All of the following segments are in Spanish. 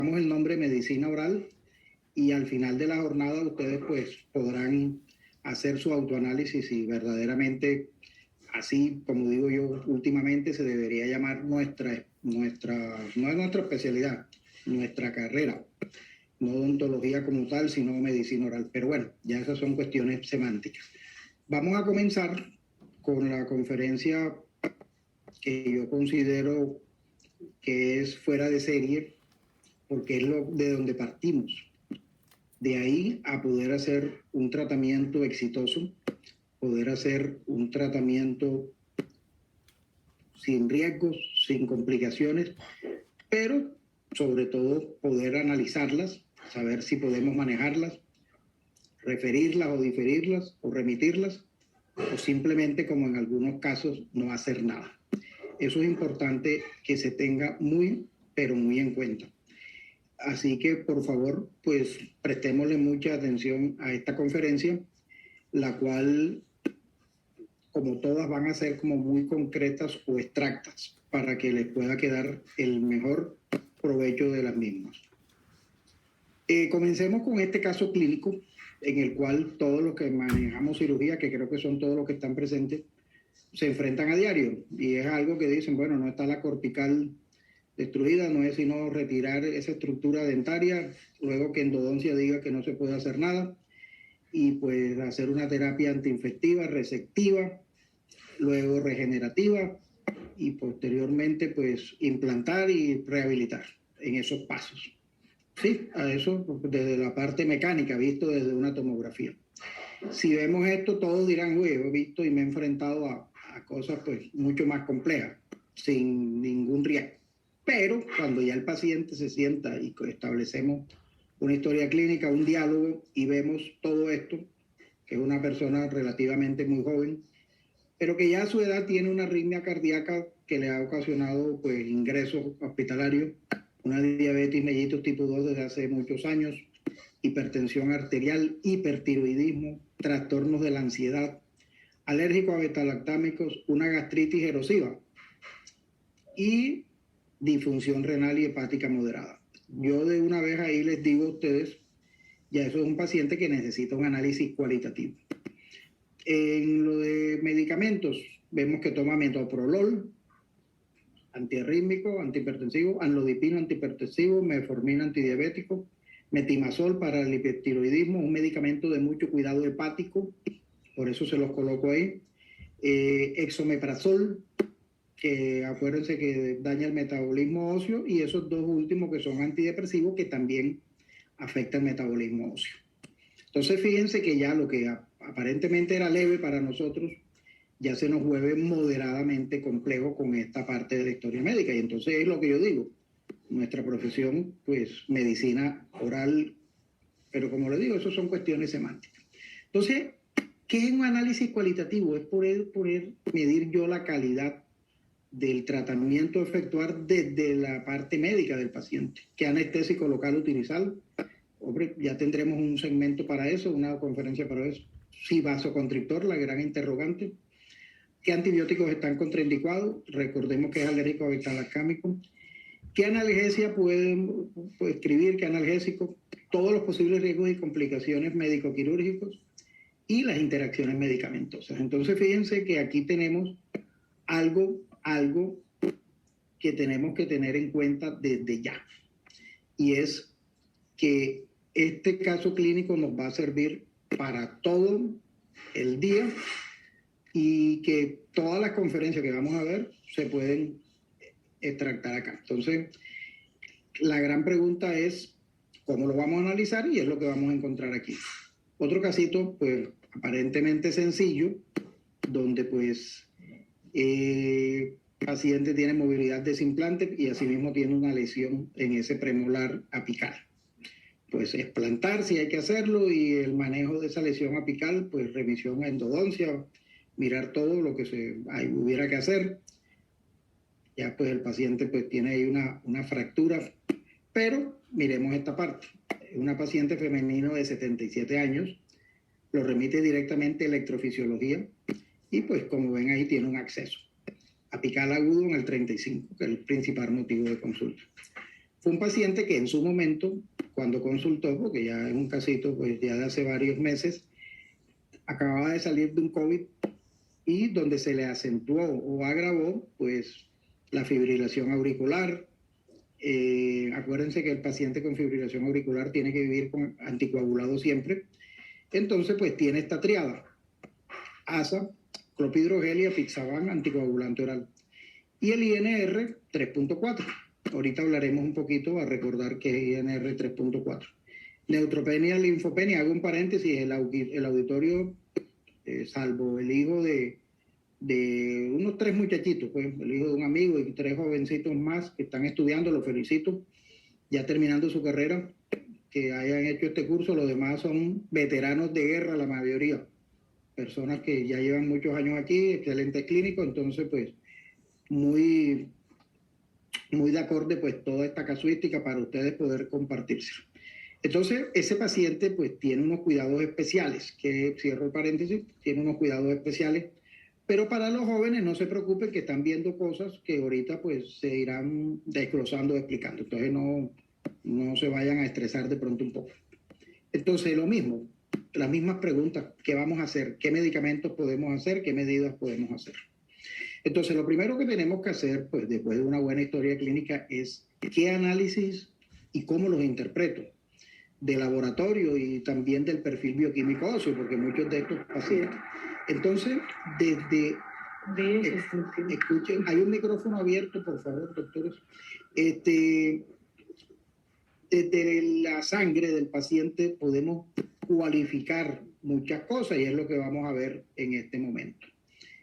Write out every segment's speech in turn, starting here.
el nombre medicina oral y al final de la jornada ustedes pues podrán hacer su autoanálisis y verdaderamente, así como digo yo últimamente, se debería llamar no es nuestra especialidad, nuestra carrera, no odontología como tal, sino medicina oral. Pero bueno, ya esas son cuestiones semánticas. Vamos a comenzar con la conferencia que yo considero que es fuera de serie, porque es lo de donde partimos. De ahí a poder hacer un tratamiento exitoso, poder hacer un tratamiento sin riesgos, sin complicaciones, pero sobre todo poder analizarlas, saber si podemos manejarlas, referirlas o diferirlas o remitirlas, o simplemente, como en algunos casos, no hacer nada. Eso es importante que se tenga muy, pero muy en cuenta. Así que, por favor, pues prestémosle mucha atención a esta conferencia, la cual, como todas, van a ser como muy concretas o extractas para que les pueda quedar el mejor provecho de las mismas. Comencemos con este caso clínico, en el cual todos los que manejamos cirugía, que creo que son todos los que están presentes, se enfrentan a diario. Y es algo que dicen, bueno, no está la cortical destruida, no es sino retirar esa estructura dentaria, luego que endodoncia diga que no se puede hacer nada, y pues hacer una terapia antiinfectiva, resectiva, luego regenerativa, y posteriormente pues implantar y rehabilitar en esos pasos. Sí, a eso desde la parte mecánica, visto desde una tomografía. Si vemos esto, todos dirán, uy, he visto y me he enfrentado a cosas pues mucho más complejas, sin ningún riesgo. Pero cuando ya el paciente se sienta y establecemos una historia clínica, un diálogo y vemos todo esto, que es una persona relativamente muy joven, pero que ya a su edad tiene una arritmia cardíaca que le ha ocasionado pues ingresos hospitalarios, una diabetes mellitus tipo 2 desde hace muchos años, hipertensión arterial, hipertiroidismo, trastornos de la ansiedad, alérgico a betalactámicos, una gastritis erosiva y disfunción renal y hepática moderada. Yo de una vez ahí les digo a ustedes, ya eso es un paciente que necesita un análisis cualitativo. En lo de medicamentos, vemos que toma metoprolol, antiarrítmico, antihipertensivo, amlodipino antihipertensivo, metformina antidiabético, metimazol para el hipertiroidismo, un medicamento de mucho cuidado hepático, por eso se los coloco ahí. Exomeprazol, que acuérdense que daña el metabolismo óseo, y esos dos últimos que son antidepresivos que también afectan el metabolismo óseo. Entonces fíjense que ya lo que aparentemente era leve para nosotros, ya se nos vuelve moderadamente complejo con esta parte de la historia médica. Y entonces es lo que yo digo, nuestra profesión, pues medicina oral, pero como le digo, eso son cuestiones semánticas. Entonces, ¿qué es un análisis cualitativo? Es poder medir yo la calidad del tratamiento a efectuar desde la parte médica del paciente. ¿Qué anestésico local utilizar? Hombre, ya tendremos un segmento para eso, una conferencia para eso. Sí, vasoconstrictor, la gran interrogante. ¿Qué antibióticos están contraindicados? Recordemos que es alérgico a betalactámico. ¿Qué analgesia pueden escribir? ¿Qué analgésico? Todos los posibles riesgos y complicaciones médico-quirúrgicos y las interacciones medicamentosas. Entonces, fíjense que aquí tenemos algo que tenemos que tener en cuenta desde ya. Y es que este caso clínico nos va a servir para todo el día y que todas las conferencias que vamos a ver se pueden extractar acá. Entonces, la gran pregunta es cómo lo vamos a analizar, y es lo que vamos a encontrar aquí. Otro casito, pues, aparentemente sencillo, donde pues el paciente tiene movilidad desimplante y asimismo tiene una lesión en ese premolar apical. Pues explantar si hay que hacerlo, y el manejo de esa lesión apical, pues revisión a endodoncia, mirar todo lo que hubiera que hacer. Ya pues el paciente pues tiene ahí una fractura, pero miremos esta parte. Una paciente femenino de 77 años, lo remite directamente a electrofisiología y pues como ven ahí tiene un acceso apical agudo en el 35, que es el principal motivo de consulta. Fue un paciente que en su momento, cuando consultó, porque ya es un casito pues ya de hace varios meses, acababa de salir de un COVID y donde se le acentuó o agravó pues la fibrilación auricular. Acuérdense que el paciente con fibrilación auricular tiene que vivir con anticoagulado siempre. Entonces pues tiene esta triada: ASA, clopidogrel y apixaban, anticoagulante oral. Y el INR 3.4. Ahorita hablaremos un poquito a recordar que es INR 3.4. Neutropenia, linfopenia, hago un paréntesis, el auditorio, salvo el hijo de unos 3 muchachitos, pues, el hijo de un amigo y 3 jovencitos más que están estudiando, los felicito, ya terminando su carrera, que hayan hecho este curso. Los demás son veteranos de guerra, la mayoría, personas que ya llevan muchos años aquí, excelentes clínicos, entonces pues muy, muy de acorde pues toda esta casuística para ustedes poder compartirse. Entonces, ese paciente pues tiene unos cuidados especiales, que cierro el paréntesis, tiene unos cuidados especiales, pero para los jóvenes no se preocupen, que están viendo cosas que ahorita pues se irán desglosando, explicando. Entonces no se vayan a estresar de pronto un poco. Entonces, lo mismo, las mismas preguntas: ¿qué vamos a hacer? ¿Qué medicamentos podemos hacer? ¿Qué medidas podemos hacer? Entonces, lo primero que tenemos que hacer, pues después de una buena historia clínica, es qué análisis y cómo los interpreto, de laboratorio y también del perfil bioquímico óseo, porque muchos de estos pacientes. Entonces, escuchen, hay un micrófono abierto, por favor, doctores. Desde la sangre del paciente podemos cualificar muchas cosas y es lo que vamos a ver en este momento.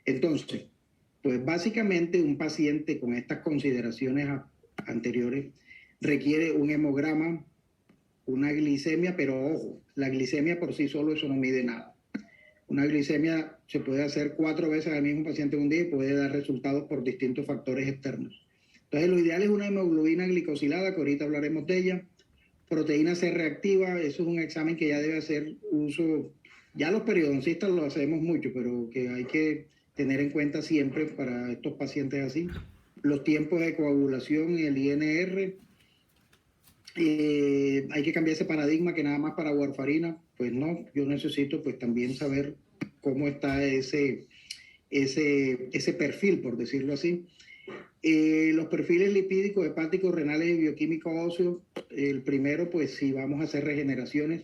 Entonces, pues básicamente un paciente con estas consideraciones anteriores requiere un hemograma, una glicemia, pero ojo, la glicemia por sí solo eso no mide nada. Una glicemia se puede hacer 4 veces al mismo paciente en un día y puede dar resultados por distintos factores externos. Entonces, lo ideal es una hemoglobina glicosilada, que ahorita hablaremos de ella. Proteína C reactiva, eso es un examen que ya debe hacer uso, ya los periodoncistas lo hacemos mucho, pero que hay que tener en cuenta siempre para estos pacientes así. Los tiempos de coagulación y el INR. Hay que cambiar ese paradigma que nada más para warfarina, pues no, yo necesito pues también saber cómo está ese perfil, por decirlo así. Los perfiles lipídicos, hepáticos, renales y bioquímicos óseos, el primero pues si vamos a hacer regeneraciones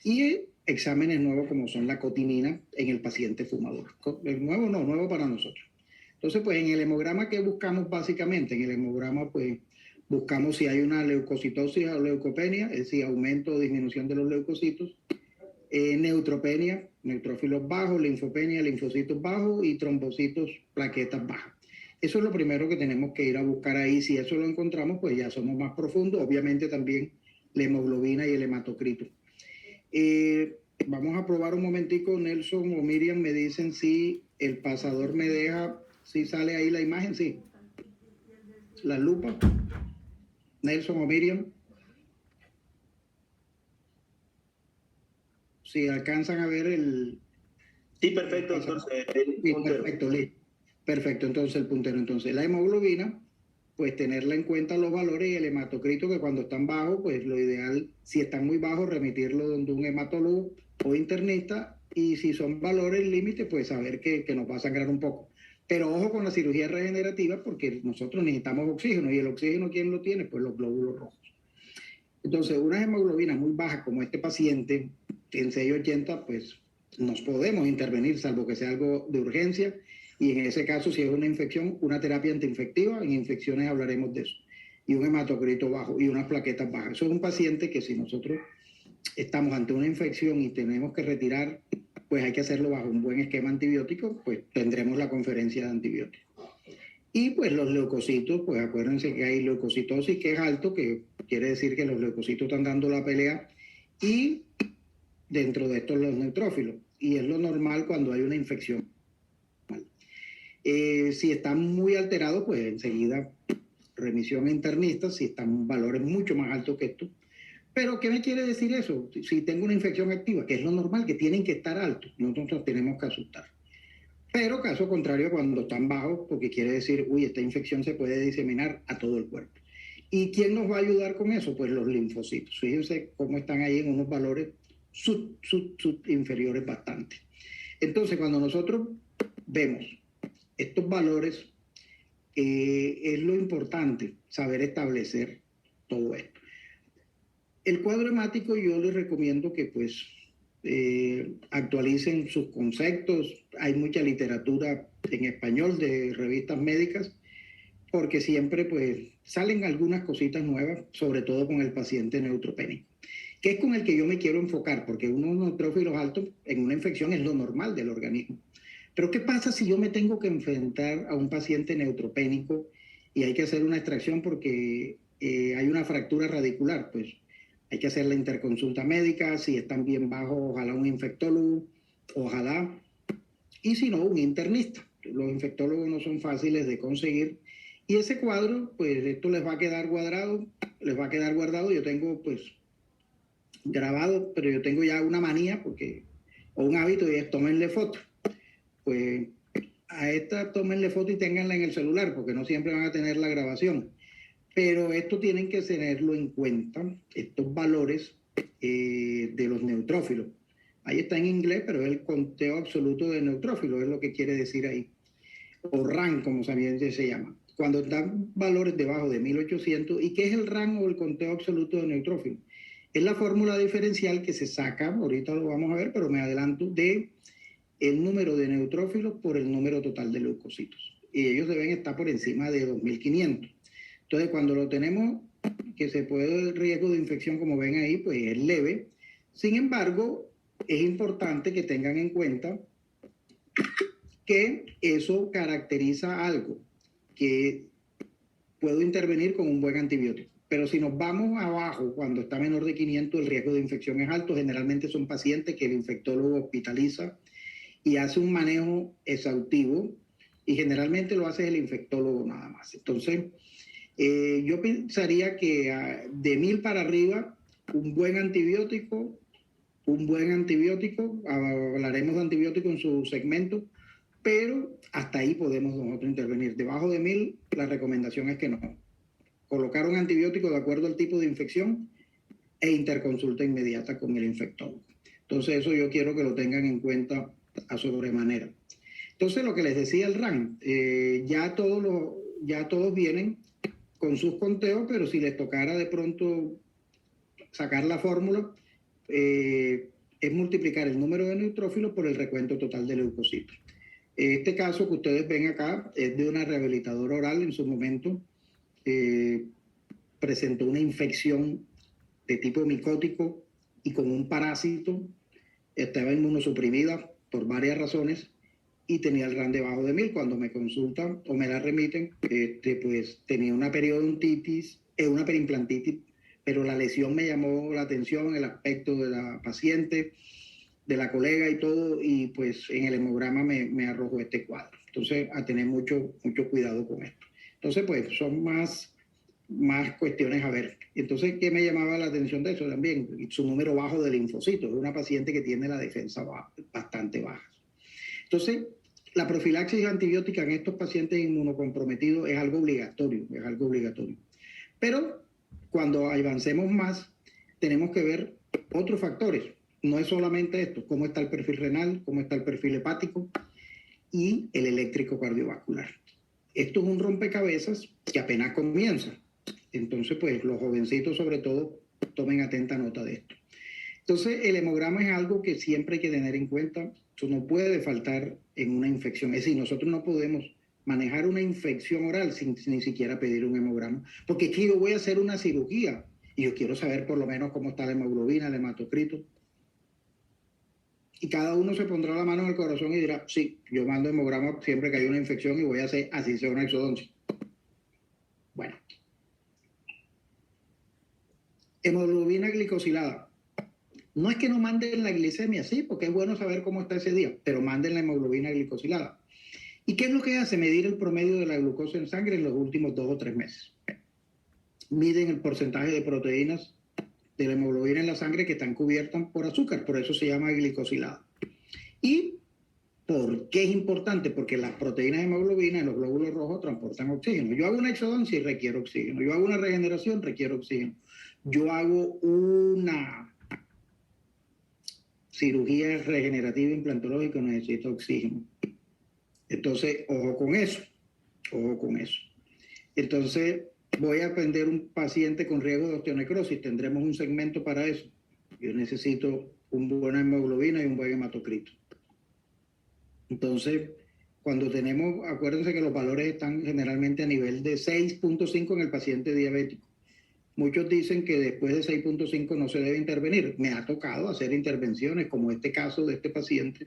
y exámenes nuevos como son la cotinina en el paciente fumador. Nuevo para nosotros. Entonces pues en el hemograma, ¿qué buscamos básicamente? En el hemograma pues buscamos si hay una leucocitosis o leucopenia, es decir, aumento o disminución de los leucocitos, neutropenia, neutrófilos bajos, linfopenia, linfocitos bajos y trombocitos, plaquetas bajas. Eso es lo primero que tenemos que ir a buscar ahí. Si eso lo encontramos, pues ya somos más profundos. Obviamente también la hemoglobina y el hematocrito. Vamos a probar un momentico. Nelson o Miriam me dicen si el pasador me deja, si sale ahí la imagen, sí. La lupa. Nelson o Miriam. Si alcanzan a ver el... Sí, perfecto, entonces. Sí, perfecto, listo. Perfecto, entonces el puntero. Entonces la hemoglobina, pues tenerla en cuenta los valores, y el hematocrito, que cuando están bajos, pues lo ideal, si están muy bajos, remitirlo donde un hematólogo o internista, y si son valores límite, pues saber que nos va a sangrar un poco. Pero ojo con la cirugía regenerativa, porque nosotros necesitamos oxígeno, y el oxígeno, ¿quién lo tiene? Pues los glóbulos rojos. Entonces, unas hemoglobinas muy bajas como este paciente, en 680, pues nos podemos intervenir, salvo que sea algo de urgencia, y en ese caso, si es una infección, una terapia antiinfectiva. En infecciones hablaremos de eso. Y un hematocrito bajo y unas plaquetas bajas. Eso es un paciente que si nosotros estamos ante una infección y tenemos que retirar, pues hay que hacerlo bajo un buen esquema antibiótico, pues tendremos la conferencia de antibióticos. Y pues los leucocitos, pues acuérdense que hay leucocitosis que es alto, que quiere decir que los leucocitos están dando la pelea, y dentro de estos los neutrófilos. Y es lo normal cuando hay una infección. Si están muy alterados, pues enseguida remisión internista, si están valores mucho más altos que esto. Pero ¿qué me quiere decir eso? Si tengo una infección activa, que es lo normal, que tienen que estar altos, nosotros tenemos que asustar. Pero caso contrario, cuando están bajos, porque quiere decir, uy, esta infección se puede diseminar a todo el cuerpo. ¿Y quién nos va a ayudar con eso? Pues los linfocitos. Fíjense cómo están ahí en unos valores inferiores bastante. Entonces, cuando nosotros vemos estos valores, es lo importante saber establecer todo esto. El cuadro hemático yo les recomiendo que pues actualicen sus conceptos. Hay mucha literatura en español de revistas médicas porque siempre pues salen algunas cositas nuevas, sobre todo con el paciente neutropénico, que es con el que yo me quiero enfocar, porque unos neutrófilos altos en una infección es lo normal del organismo. Pero ¿qué pasa si yo me tengo que enfrentar a un paciente neutropénico y hay que hacer una extracción porque hay una fractura radicular? Pues hay que hacer la interconsulta médica, si están bien bajos, ojalá un infectólogo, ojalá, y si no, un internista. Los infectólogos no son fáciles de conseguir. Y ese cuadro, pues esto les va a quedar cuadrado, les va a quedar guardado. Yo tengo pues grabado, pero yo tengo ya una manía porque, o un hábito, y es tómenle foto. Pues a esta tómenle foto y ténganla en el celular, porque no siempre van a tener la grabación. Pero esto tienen que tenerlo en cuenta, estos valores de los neutrófilos. Ahí está en inglés, pero es el conteo absoluto de neutrófilos, es lo que quiere decir ahí. O RAN, como también se llama. Cuando dan valores debajo de 1800, ¿y qué es el RAN o el conteo absoluto de neutrófilos? Es la fórmula diferencial que se saca, ahorita lo vamos a ver, pero me adelanto, de el número de neutrófilos por el número total de leucocitos. Y ellos deben estar por encima de 2500. Entonces, cuando lo tenemos, que se puede el riesgo de infección, como ven ahí, pues es leve. Sin embargo, es importante que tengan en cuenta que eso caracteriza algo, que puedo intervenir con un buen antibiótico. Pero si nos vamos abajo, cuando está menor de 500, el riesgo de infección es alto. Generalmente son pacientes que el infectólogo hospitaliza y hace un manejo exhaustivo, y generalmente lo hace el infectólogo nada más. Entonces, yo pensaría que de 1000 para arriba, un buen antibiótico, hablaremos de antibiótico en su segmento, pero hasta ahí podemos nosotros intervenir. Debajo de 1000, la recomendación es que no. Colocar un antibiótico de acuerdo al tipo de infección e interconsulta inmediata con el infectólogo. Entonces, eso yo quiero que lo tengan en cuenta a sobremanera. Entonces, lo que les decía el RAN, ya todos vienen con sus conteos, pero si les tocara de pronto sacar la fórmula, es multiplicar el número de neutrófilos por el recuento total de leucocitos. Este caso que ustedes ven acá es de una rehabilitadora oral. En su momento presentó una infección de tipo micótico y con un parásito. Estaba inmunosuprimida por varias razones y tenía el RAN debajo de 1000. Cuando me consultan o me la remiten, pues tenía una periodontitis, una perimplantitis, pero la lesión me llamó la atención, el aspecto de la paciente, de la colega y todo, y pues en el hemograma me arrojó este cuadro. Entonces, a tener mucho cuidado con esto. Entonces, pues son más cuestiones a ver. Entonces, ¿qué me llamaba la atención de eso también? Su número bajo de linfocitos. Es una paciente que tiene la defensa bastante baja. Entonces, la profilaxis antibiótica en estos pacientes inmunocomprometidos es algo obligatorio, Pero cuando avancemos más, tenemos que ver otros factores. No es solamente esto, cómo está el perfil renal, cómo está el perfil hepático y el eléctrico cardiovascular. Esto es un rompecabezas que apenas comienza. Entonces, pues los jovencitos sobre todo tomen atenta nota de esto. Entonces, el hemograma es algo que siempre hay que tener en cuenta. Eso no puede faltar en una infección. Es decir, nosotros no podemos manejar una infección oral sin ni siquiera pedir un hemograma. Porque aquí yo voy a hacer una cirugía y yo quiero saber por lo menos cómo está la hemoglobina, el hematocrito. Y cada uno se pondrá la mano en el corazón y dirá, sí, yo mando hemograma siempre que hay una infección y voy a hacer así sea una exodoncia. Bueno. Hemoglobina glicosilada. No es que no manden la glicemia, sí, porque es bueno saber cómo está ese día, pero manden la hemoglobina glicosilada. ¿Y qué es lo que hace? Medir el promedio de la glucosa en sangre en los últimos 2 o 3 meses. Miden el porcentaje de proteínas de la hemoglobina en la sangre que están cubiertas por azúcar, por eso se llama glicosilada. Y ¿Por qué es importante? Porque las proteínas de hemoglobina en los glóbulos rojos transportan oxígeno. Yo hago una exodoncia y requiero oxígeno. Yo hago una regeneración, requiero oxígeno. Yo hago una cirugía regenerativa implantológica, necesito oxígeno. Entonces, ojo con eso, ojo con eso. Entonces, voy a atender un paciente con riesgo de osteonecrosis, tendremos un segmento para eso. Yo necesito una buena hemoglobina y un buen hematocrito. Entonces, cuando tenemos, acuérdense que los valores están generalmente a nivel de 6.5 en el paciente diabético. Muchos dicen que después de 6.5 no se debe intervenir. Me ha tocado hacer intervenciones, como este caso de este paciente,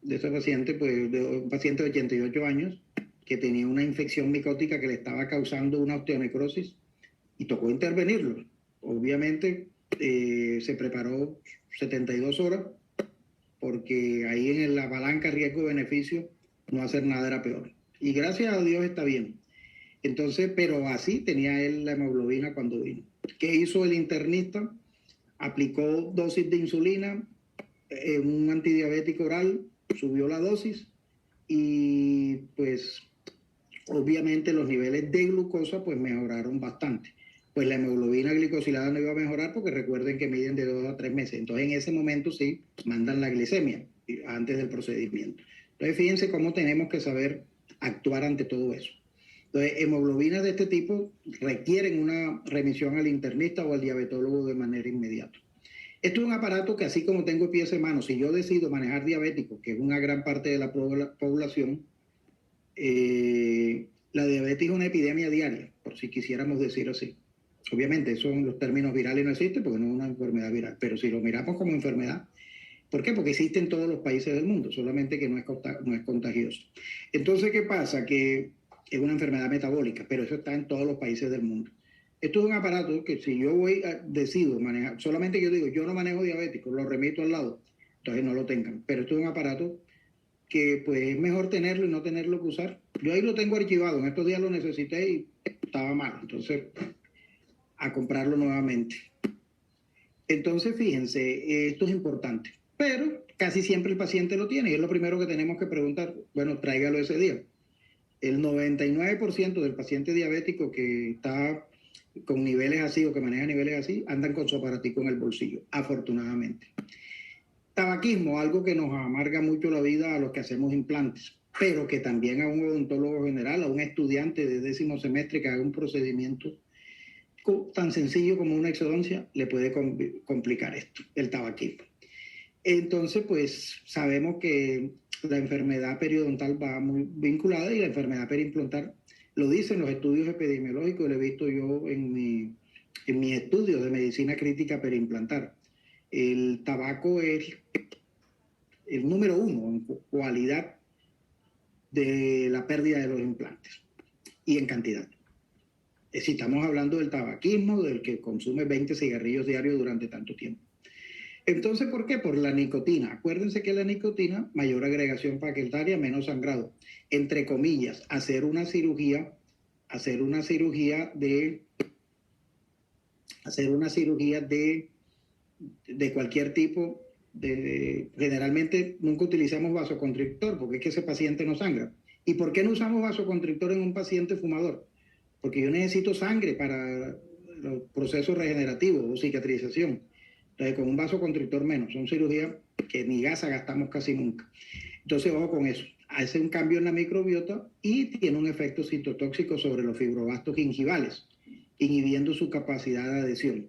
pues, de un paciente de 88 años, que tenía una infección micótica que le estaba causando una osteonecrosis y tocó intervenirlo. Obviamente se preparó 72 horas porque ahí en la palanca riesgo-beneficio no hacer nada era peor. Y gracias a Dios está bien. Entonces, pero así tenía él la hemoglobina cuando vino. ¿Qué hizo el internista? Aplicó dosis de insulina, un antidiabético oral, subió la dosis y pues obviamente los niveles de glucosa pues mejoraron bastante. Pues la hemoglobina glicosilada no iba a mejorar porque recuerden que miden de 2 a 3 meses. Entonces en ese momento sí mandan la glicemia antes del procedimiento. Entonces fíjense cómo tenemos que saber actuar ante todo eso. Entonces hemoglobinas de este tipo requieren una remisión al internista o al diabetólogo de manera inmediata. Esto es un aparato que así como tengo pies en mano, si yo decido manejar diabéticos, que es una gran parte de la población, la diabetes es una epidemia diaria, por si quisiéramos decir así. Obviamente, son los términos virales no existen porque no es una enfermedad viral, pero si lo miramos como enfermedad, ¿por qué? Porque existe en todos los países del mundo, solamente que no es contagioso. Entonces, ¿qué pasa? Que es una enfermedad metabólica, pero eso está en todos los países del mundo. Esto es un aparato que si yo decido manejar, solamente yo digo, yo no manejo diabético, lo remito al lado, entonces no lo tengan. Pero esto es un aparato que pues es mejor tenerlo y no tenerlo que usar. Yo ahí lo tengo archivado, en estos días lo necesité y estaba mal, entonces a comprarlo nuevamente. Entonces fíjense, esto es importante, pero casi siempre el paciente lo tiene y es lo primero que tenemos que preguntar, bueno, tráigalo ese día. El 99% del paciente diabético que está con niveles así o que maneja niveles así, andan con su aparatico en el bolsillo, afortunadamente. Tabaquismo, algo que nos amarga mucho la vida a los que hacemos implantes, pero que también a un odontólogo general, a un estudiante de 10º semestre que haga un procedimiento tan sencillo como una exodoncia, le puede complicar esto, el tabaquismo. Entonces, pues sabemos que la enfermedad periodontal va muy vinculada y la enfermedad periimplantar lo dicen los estudios epidemiológicos, lo he visto yo en mis estudios de medicina crítica periimplantar. El tabaco es el número 1 en cualidad de la pérdida de los implantes y en cantidad. Es decir, estamos hablando del tabaquismo, del que consume 20 cigarrillos diarios durante tanto tiempo. Entonces, ¿por qué? Por la nicotina. Acuérdense que la nicotina, mayor agregación plaquetaria, menos sangrado. Entre comillas, hacer una cirugía de cualquier tipo, generalmente nunca utilizamos vasoconstrictor porque es que ese paciente no sangra. ¿Y por qué no usamos vasoconstrictor en un paciente fumador? Porque yo necesito sangre para los procesos regenerativos o cicatrización. Entonces, con un vasoconstrictor menos. Son cirugías que ni gasa gastamos casi nunca. Entonces, ojo con eso. Hace un cambio en la microbiota y tiene un efecto citotóxico sobre los fibroblastos gingivales, inhibiendo su capacidad de adhesión.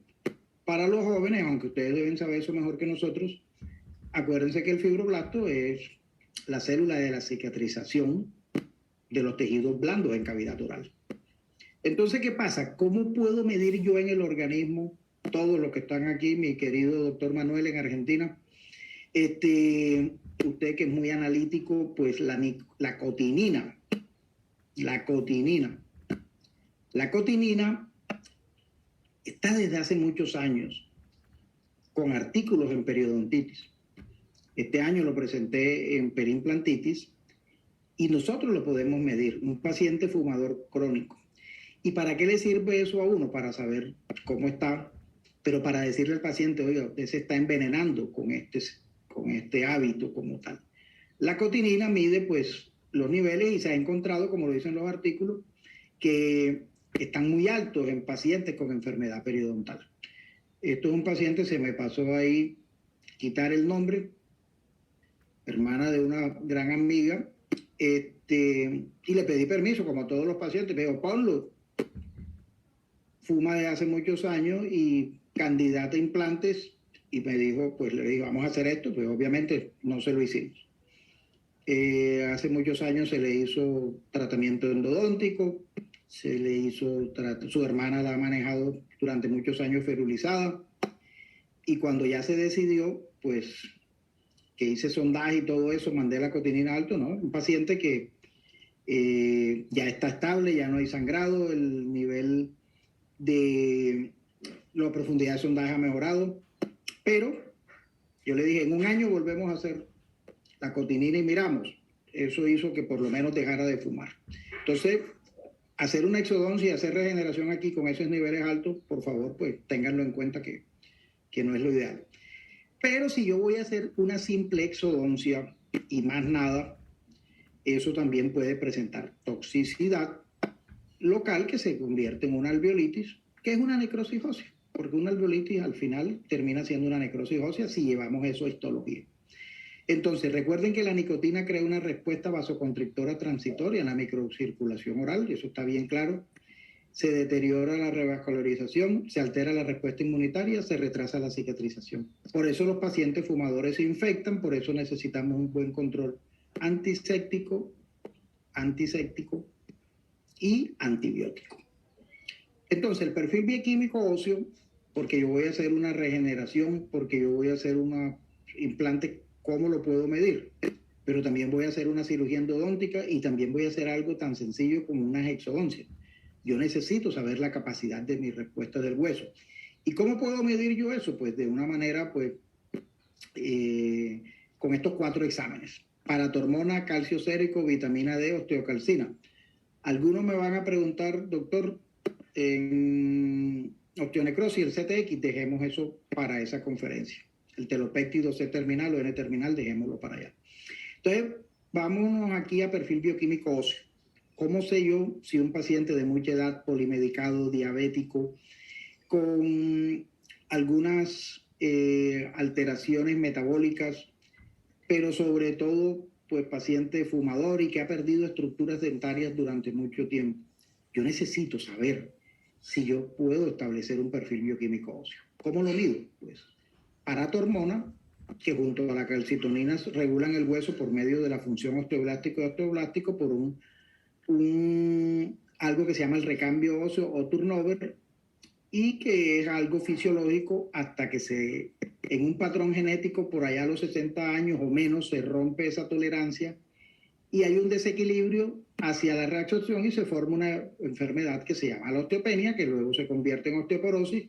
Para los jóvenes, aunque ustedes deben saber eso mejor que nosotros, acuérdense que el fibroblasto es la célula de la cicatrización de los tejidos blandos en cavidad oral. Entonces, ¿qué pasa? ¿Cómo puedo medir yo en el organismo, todos los que están aquí, mi querido doctor Manuel en Argentina? Usted que es muy analítico, pues la cotinina. La cotinina está desde hace muchos años con artículos en periodontitis. Este año lo presenté en periimplantitis y nosotros lo podemos medir, un paciente fumador crónico. ¿Y para qué le sirve eso a uno? Para saber cómo está, pero para decirle al paciente, oiga, usted se está envenenando con este hábito como tal. La cotinina mide pues los niveles y se ha encontrado, como lo dicen los artículos, que están muy altos en pacientes con enfermedad periodontal. Esto es un paciente, se me pasó ahí quitar el nombre, hermana de una gran amiga, y le pedí permiso, como a todos los pacientes, me dijo, ponlo, fuma de hace muchos años y candidata a implantes, y me dijo, pues le dije, vamos a hacer esto, pues obviamente no se lo hicimos. Hace muchos años se le hizo tratamiento endodóntico, se le hizo, su hermana la ha manejado durante muchos años ferulizada, y cuando ya se decidió, pues que hice sondaje y todo eso, mandé la cotinina alto, ¿no? Un paciente que ya está estable, ya no hay sangrado, el nivel de la profundidad de sondaje ha mejorado, pero yo le dije, en un año volvemos a hacer la cotinina y miramos. Eso hizo que por lo menos dejara de fumar. Entonces, hacer una exodoncia y hacer regeneración aquí con esos niveles altos, por favor, pues ténganlo en cuenta que no es lo ideal. Pero si yo voy a hacer una simple exodoncia y más nada, eso también puede presentar toxicidad local que se convierte en una alveolitis, que es una necrosis ósea, porque una alveolitis al final termina siendo una necrosis ósea si llevamos eso a histología. Entonces, recuerden que la nicotina crea una respuesta vasoconstrictora transitoria en la microcirculación oral, y eso está bien claro. Se deteriora la revascularización, se altera la respuesta inmunitaria, se retrasa la cicatrización. Por eso los pacientes fumadores se infectan, por eso necesitamos un buen control antiséptico y antibiótico. Entonces, el perfil bioquímico óseo, porque yo voy a hacer una regeneración, porque yo voy a hacer un implante, ¿cómo lo puedo medir? Pero también voy a hacer una cirugía endodóntica y también voy a hacer algo tan sencillo como una exodoncia. Yo necesito saber la capacidad de mi respuesta del hueso. ¿Y cómo puedo medir yo eso? Pues de una manera, pues, con estos 4 exámenes. Paratormona, calcio sérico, vitamina D, osteocalcina. Algunos me van a preguntar, doctor, en osteonecrosis, el CTX, dejemos eso para esa conferencia. El telopéptido C terminal o N terminal, dejémoslo para allá. Entonces, vámonos aquí a perfil bioquímico óseo. ¿Cómo sé yo si un paciente de mucha edad, polimedicado, diabético, con algunas alteraciones metabólicas, pero sobre todo, pues paciente fumador y que ha perdido estructuras dentarias durante mucho tiempo? Yo necesito saber si yo puedo establecer un perfil bioquímico óseo. ¿Cómo lo mido? Pues paratormona, que junto a la calcitonina regulan el hueso por medio de la función osteoblástico y osteoblástico por algo que se llama el recambio óseo o turnover, y que es algo fisiológico hasta que en un patrón genético por allá a los 60 años o menos se rompe esa tolerancia y hay un desequilibrio hacia la reabsorción y se forma una enfermedad que se llama la osteopenia, que luego se convierte en osteoporosis,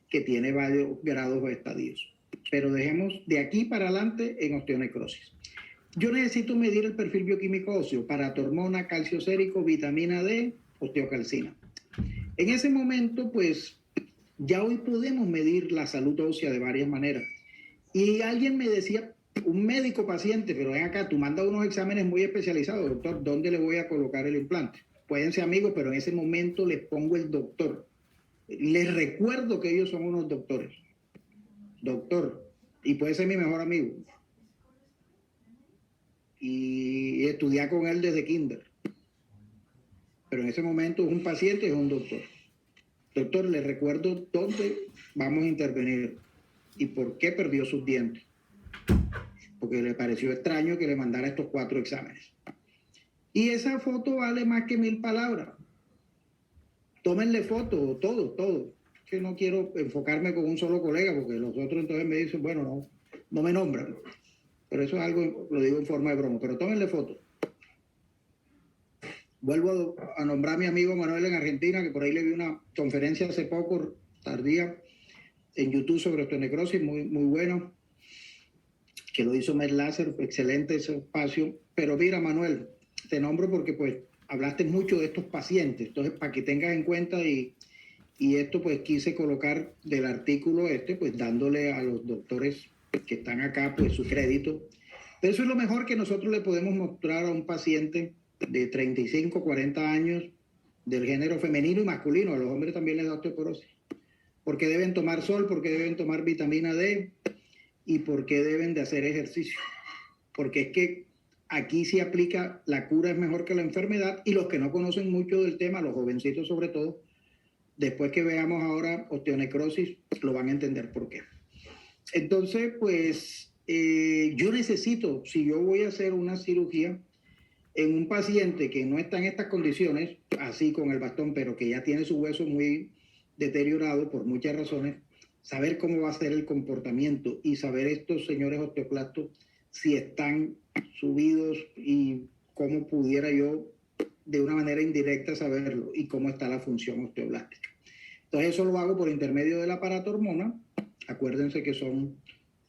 que tiene varios grados o estadios. Pero dejemos de aquí para adelante en osteonecrosis. Yo necesito medir el perfil bioquímico óseo, paratormona, calcio sérico, vitamina D, osteocalcina. En ese momento, pues, ya hoy podemos medir la salud ósea de varias maneras. Y alguien me decía, un médico paciente, pero ven acá, tú mandas unos exámenes muy especializados, doctor, ¿dónde le voy a colocar el implante? Pueden ser amigos, pero en ese momento les pongo el doctor. Les recuerdo que ellos son unos doctores. Doctor, y puede ser mi mejor amigo. Y estudiar con él desde kinder. Pero en ese momento es un paciente y es un doctor. Doctor, le recuerdo dónde vamos a intervenir y por qué perdió sus dientes. Porque le pareció extraño que le mandara estos 4 exámenes. Y esa foto vale más que 1000 palabras. Tómenle foto, todo. Que no quiero enfocarme con un solo colega, porque los otros entonces me dicen, bueno, no me nombran. Pero eso es algo, lo digo en forma de broma, pero tómenle foto. Vuelvo a nombrar a mi amigo Manuel en Argentina, que por ahí le vi una conferencia hace poco, tardía, en YouTube sobre osteonecrosis, muy bueno, que lo hizo Med Láser, excelente ese espacio. Pero mira, Manuel, te nombro porque pues hablaste mucho de estos pacientes, entonces para que tengas en cuenta y esto pues quise colocar del artículo pues dándole a los doctores que están acá pues su crédito, Pero eso es lo mejor que nosotros le podemos mostrar a un paciente de 35, 40 años del género femenino y masculino. A los hombres también les da osteoporosis. Porque deben tomar sol, porque deben tomar vitamina D y porque deben de hacer ejercicio. Porque es que aquí se aplica, la cura es mejor que la enfermedad, y los que no conocen mucho del tema, los jovencitos sobre todo, después que veamos ahora osteonecrosis, lo van a entender por qué. Entonces, pues yo necesito, si yo voy a hacer una cirugía en un paciente que no está en estas condiciones, así con el bastón, pero que ya tiene su hueso muy deteriorado por muchas razones, saber cómo va a ser el comportamiento y saber estos señores osteoclastos si están subidos y cómo pudiera yo de una manera indirecta saberlo y cómo está la función osteoblástica. Entonces eso lo hago por intermedio del aparato hormona. Acuérdense que son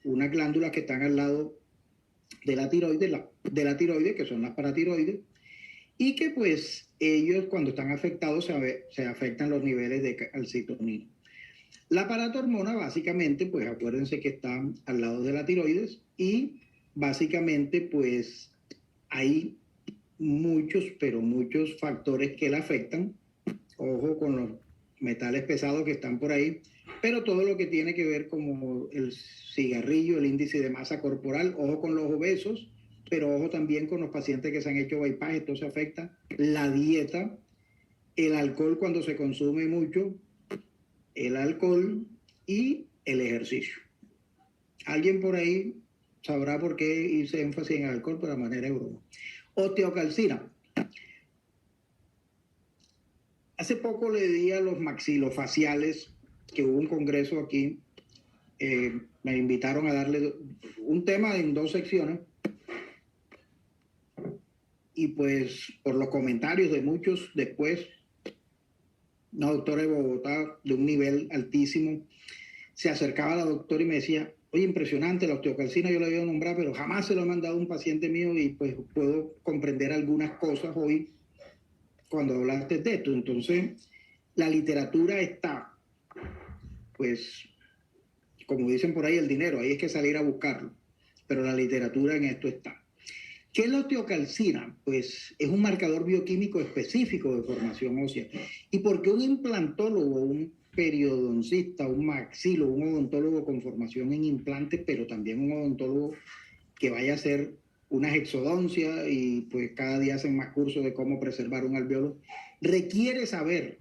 unas glándulas que están al lado de la tiroides, que son las paratiroides, y que pues ellos cuando están afectados se afectan los niveles de calcitonina. La paratormona básicamente, pues acuérdense que está al lado de la tiroides y básicamente pues hay muchos, pero muchos factores que la afectan. Ojo con los metales pesados que están por ahí, pero todo lo que tiene que ver como el cigarrillo, el índice de masa corporal, ojo con los obesos, pero ojo también con los pacientes que se han hecho bypass, esto se afecta, la dieta, el alcohol cuando se consume mucho, el alcohol y el ejercicio. Alguien por ahí sabrá por qué hice énfasis en el alcohol, pero de manera de broma. Osteocalcina. Hace poco le di a los maxilofaciales, que hubo un congreso aquí, me invitaron a darle un tema en 2 secciones, y pues por los comentarios de muchos después, una doctora de Bogotá de un nivel altísimo, se acercaba a la doctora y me decía, oye, impresionante, la osteocalcina yo la había nombrado, pero jamás se lo he mandado a un paciente mío y pues puedo comprender algunas cosas hoy cuando hablaste de esto. Entonces, la literatura está, pues, como dicen por ahí, el dinero, ahí es que salir a buscarlo, pero la literatura en esto está. ¿Qué es la osteocalcina? Pues es un marcador bioquímico específico de formación ósea. ¿Y por qué un implantólogo, un periodoncista, un maxilo, un odontólogo con formación en implantes, pero también un odontólogo que vaya a hacer unas exodoncias y pues cada día hacen más cursos de cómo preservar un alveolo, requiere saber,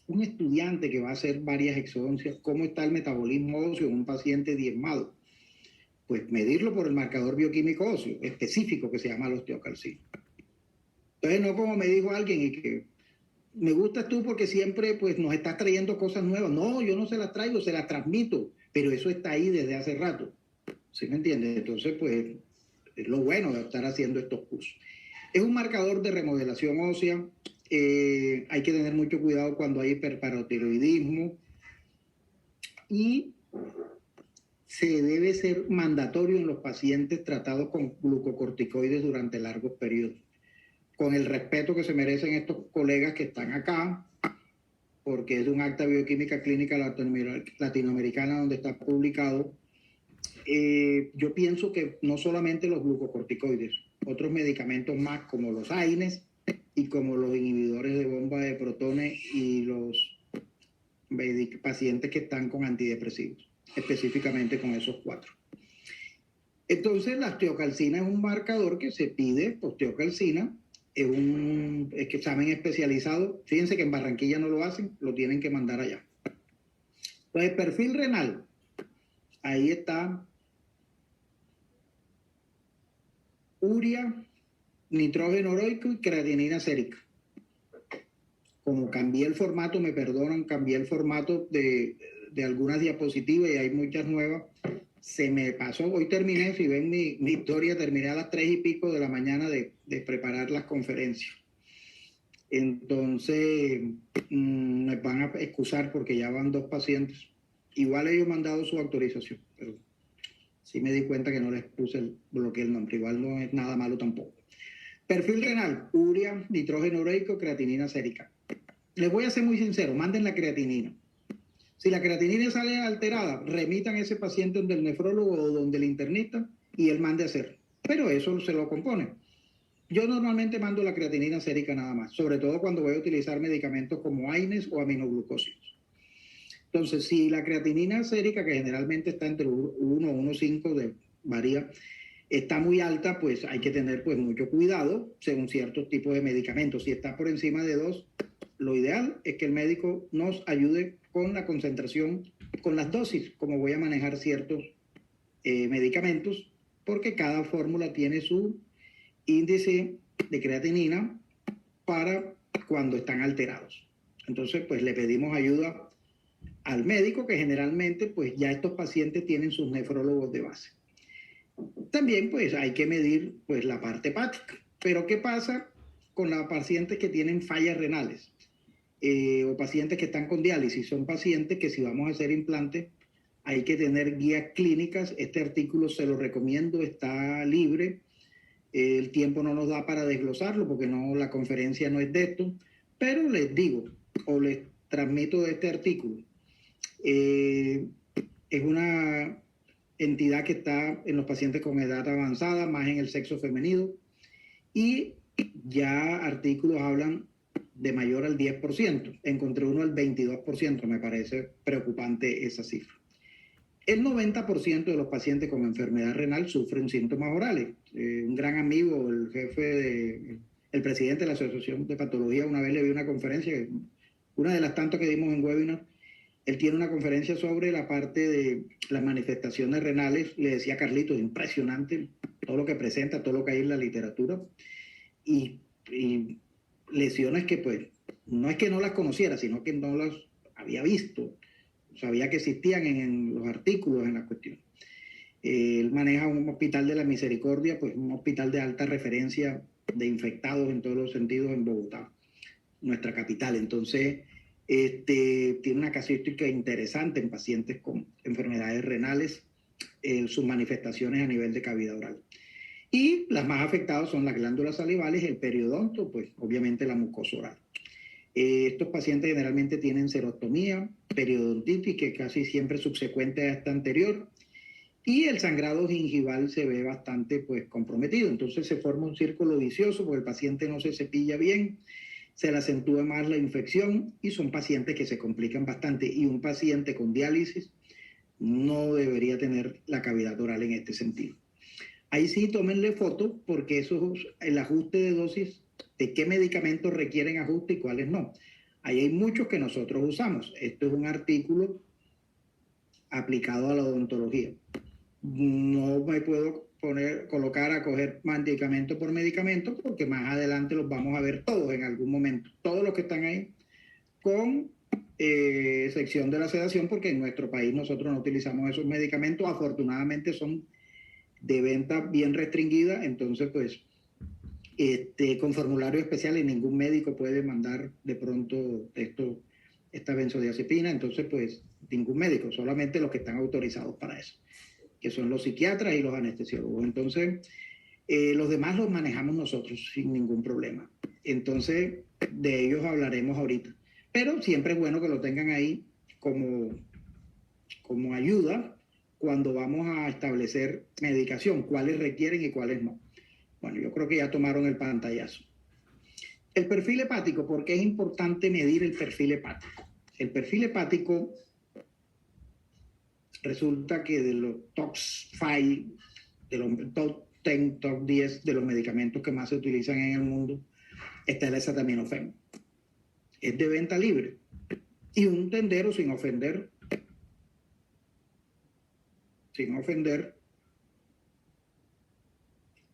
un estudiante que va a hacer varias exodoncias, cómo está el metabolismo óseo en un paciente diezmado? Pues medirlo por el marcador bioquímico óseo específico que se llama la osteocalcina. Entonces, no como me dijo alguien y que me gustas tú porque siempre pues nos estás trayendo cosas nuevas. No, yo no se las traigo, se las transmito, pero eso está ahí desde hace rato. ¿Sí me entiendes? Entonces, pues es lo bueno de estar haciendo estos cursos. Es un marcador de remodelación ósea. Hay que tener mucho cuidado cuando hay hiperparotiroidismo y se debe ser mandatorio en los pacientes tratados con glucocorticoides durante largos periodos, con el respeto que se merecen estos colegas que están acá, porque es un acta bioquímica clínica latinoamericana donde está publicado. Yo pienso que no solamente los glucocorticoides, otros medicamentos más como los AINES y como los inhibidores de bomba de protones y los pacientes que están con antidepresivos, específicamente con esos 4. Entonces, la osteocalcina es un marcador que se pide, osteocalcina, es un examen especializado. Fíjense que en Barranquilla no lo hacen, lo tienen que mandar allá. Pues el perfil renal, ahí está urea, nitrógeno ureico y creatinina sérica. Como cambié el formato, me perdonan, cambié el formato de algunas diapositivas y hay muchas nuevas. Se me pasó, hoy terminé, si ven mi historia, terminé a las 3:00 de la mañana de preparar las conferencias. Entonces, me van a excusar porque ya van 2 pacientes. Igual ellos me han dado su autorización, pero sí me di cuenta que no les bloqueé el nombre. Igual no es nada malo tampoco. Perfil renal, urea, nitrógeno ureico, creatinina sérica. Les voy a ser muy sincero, manden la creatinina. Si la creatinina sale alterada, remitan a ese paciente donde el nefrólogo o donde el internista y él mande a hacer. Pero eso se lo compone. Yo normalmente mando la creatinina sérica nada más, sobre todo cuando voy a utilizar medicamentos como AINES o aminoglucósidos. Entonces, si la creatinina sérica, que generalmente está entre 1 o 1,5, varía, está muy alta, pues hay que tener pues mucho cuidado según ciertos tipos de medicamentos. Si está por encima de 2, lo ideal es que el médico nos ayude con la concentración, con las dosis, como voy a manejar ciertos medicamentos, porque cada fórmula tiene su índice de creatinina para cuando están alterados. Entonces, pues le pedimos ayuda al médico, que generalmente pues ya estos pacientes tienen sus nefrólogos de base. También pues hay que medir pues la parte hepática. Pero ¿qué pasa con los pacientes que tienen fallas renales? O pacientes que están con diálisis? Son pacientes que si vamos a hacer implantes hay que tener guías clínicas. Este artículo se lo recomiendo, está libre. El tiempo no nos da para desglosarlo porque no, la conferencia no es de esto, pero les digo o les transmito este artículo. Es una entidad que está en los pacientes con edad avanzada, más en el sexo femenino, y ya artículos hablan de mayor al 10%. Encontré uno al 22%, me parece preocupante esa cifra. El 90% de los pacientes con enfermedad renal sufren síntomas orales. Un gran amigo, el presidente de la Asociación de Patología, una vez le vi una conferencia, una de las tantas que dimos en webinar. Él tiene una conferencia sobre la parte de las manifestaciones renales. Le decía a Carlitos, impresionante todo lo que presenta, todo lo que hay en la literatura. Y lesiones que pues no es que no las conociera, sino que no las había visto. Sabía que existían en los artículos, en la cuestión. Él maneja un hospital de la Misericordia, pues un hospital de alta referencia de infectados en todos los sentidos en Bogotá, nuestra capital. Entonces, tiene una casuística interesante en pacientes con enfermedades renales, sus manifestaciones a nivel de cavidad oral. Y las más afectadas son las glándulas salivales, el periodonto, pues obviamente la mucosa oral. Estos pacientes generalmente tienen serostomía, periodontitis, que casi siempre es subsecuente a esta anterior, y el sangrado gingival se ve bastante pues comprometido. Entonces se forma un círculo vicioso porque el paciente no se cepilla bien, se le acentúa más la infección y son pacientes que se complican bastante. Y un paciente con diálisis no debería tener la cavidad oral en este sentido. Ahí sí tómenle fotos porque eso es el ajuste de dosis, de qué medicamentos requieren ajuste y cuáles no. Ahí hay muchos que nosotros usamos. Esto es un artículo aplicado a la odontología. No me puedo colocar a coger medicamento por medicamento porque más adelante los vamos a ver todos en algún momento. Todos los que están ahí con sección de la sedación, porque en nuestro país nosotros no utilizamos esos medicamentos. Afortunadamente son de venta bien restringida, entonces pues con formulario especial y ningún médico puede mandar de pronto esta benzodiazepina, entonces pues ningún médico, solamente los que están autorizados para eso, que son los psiquiatras y los anestesiólogos. Entonces los demás los manejamos nosotros sin ningún problema. Entonces de ellos hablaremos ahorita, pero siempre es bueno que lo tengan ahí como ayuda cuando vamos a establecer medicación, cuáles requieren y cuáles no. Bueno, yo creo que ya tomaron el pantallazo. El perfil hepático, ¿por qué es importante medir el perfil hepático? El perfil hepático resulta que de los top 5, de los top 10, top 10 de los medicamentos que más se utilizan en el mundo, está el acetaminofén. Es de venta libre. Y un tendero, sin ofender,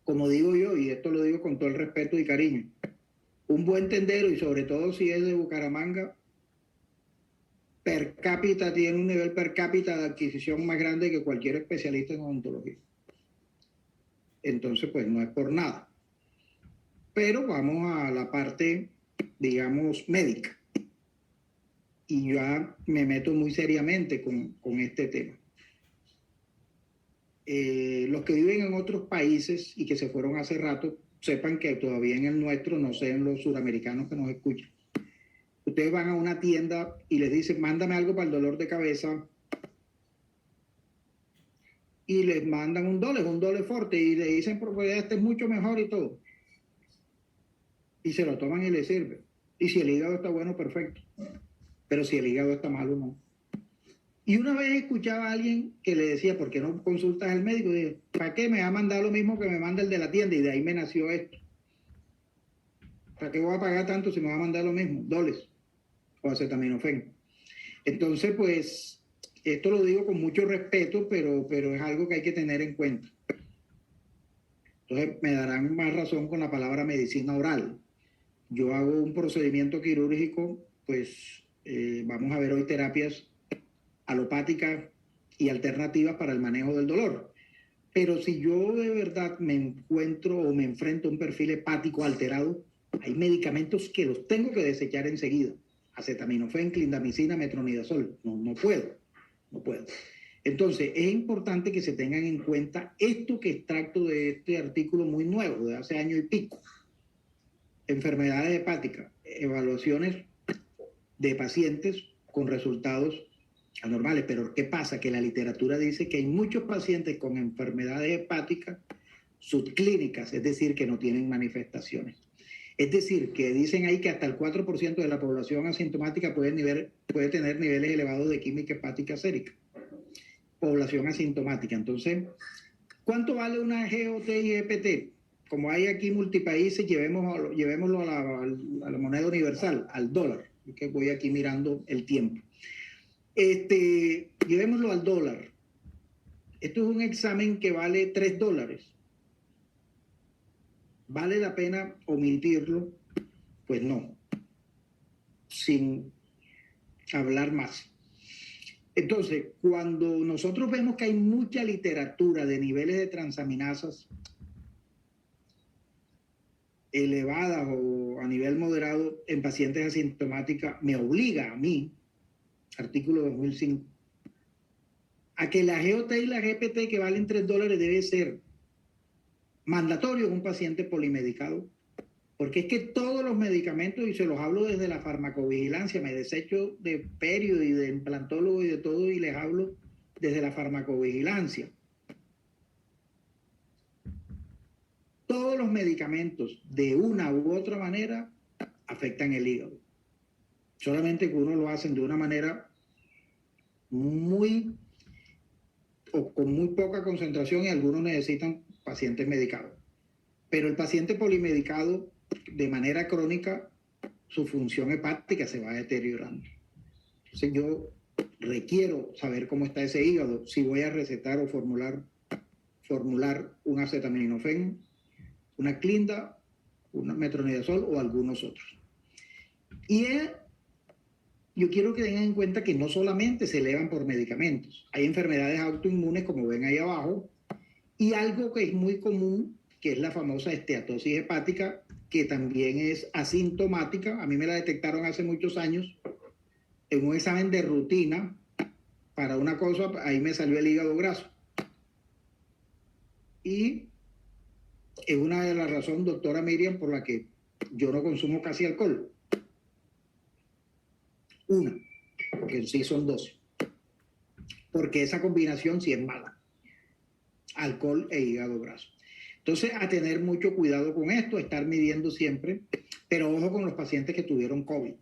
como digo yo, y esto lo digo con todo el respeto y cariño, un buen tendero, y sobre todo si es de Bucaramanga, per cápita tiene un nivel per cápita de adquisición más grande que cualquier especialista en odontología. Entonces, pues no es por nada. Pero vamos a la parte, digamos, médica. Y ya me meto muy seriamente con este tema. Los que viven en otros países y que se fueron hace rato, sepan que todavía en el nuestro, no sé en los suramericanos que nos escuchan, ustedes van a una tienda y les dicen, mándame algo para el dolor de cabeza, y les mandan un dólar fuerte y le dicen, pues este es mucho mejor y todo. Y se lo toman y le sirve. Y si el hígado está bueno, perfecto. Pero si el hígado está malo, no. Y una vez escuchaba a alguien que le decía, ¿por qué no consultas al médico? Y dije, ¿para qué me va a mandar lo mismo que me manda el de la tienda? Y de ahí me nació esto. ¿Para qué voy a pagar tanto si me va a mandar lo mismo? Doles o acetaminofén. Entonces, pues, esto lo digo con mucho respeto, pero es algo que hay que tener en cuenta. Entonces, me darán más razón con la palabra medicina oral. Yo hago un procedimiento quirúrgico, pues vamos a ver hoy terapias alopáticas y alternativas para el manejo del dolor. Pero si yo de verdad me encuentro o me enfrento a un perfil hepático alterado, hay medicamentos que los tengo que desechar enseguida. Acetaminofén, clindamicina, metronidazol. No puedo. Entonces, es importante que se tengan en cuenta esto que extracto de este artículo muy nuevo, de hace año y pico. Enfermedades hepáticas, evaluaciones de pacientes con resultados anormales. Pero ¿qué pasa? Que la literatura dice que hay muchos pacientes con enfermedades hepáticas subclínicas, es decir, que no tienen manifestaciones. Es decir, que dicen ahí que hasta el 4% de la población asintomática puede tener niveles elevados de química hepática sérica. Población asintomática. Entonces, ¿cuánto vale una GOT y EPT? Como hay aquí multipaíses, llevémoslo a la moneda universal, al dólar, que voy aquí mirando el tiempo. Llevémoslo al dólar. Esto es un examen que vale $3. ¿Vale la pena omitirlo? Pues no, sin hablar más. Entonces, cuando nosotros vemos que hay mucha literatura de niveles de transaminasas elevadas o a nivel moderado en pacientes asintomáticos, me obliga a mí, artículo 2005, a que la GOT y la GPT que valen $3 debe ser mandatorio en un paciente polimedicado, porque es que todos los medicamentos, y se los hablo desde la farmacovigilancia, me desecho de perio y de implantólogo y de todo, y les hablo desde la farmacovigilancia. Todos los medicamentos, de una u otra manera, afectan el hígado. Solamente que uno lo hacen de una manera o con muy poca concentración, y algunos necesitan pacientes medicados. Pero el paciente polimedicado, de manera crónica, su función hepática se va deteriorando. Entonces yo requiero saber cómo está ese hígado, si voy a recetar o formular un acetaminofén, una clinda, una metronidazol o algunos otros. Y yo quiero que tengan en cuenta que no solamente se elevan por medicamentos, hay enfermedades autoinmunes, como ven ahí abajo, y algo que es muy común, que es la famosa esteatosis hepática, que también es asintomática. A mí me la detectaron hace muchos años en un examen de rutina para una cosa, ahí me salió el hígado graso. Y es una de las razones, doctora Miriam, por la que yo no consumo casi alcohol. Una, porque en sí son dos. Porque esa combinación sí es mala. Alcohol e hígado graso. Entonces, a tener mucho cuidado con esto, a estar midiendo siempre, pero ojo con los pacientes que tuvieron COVID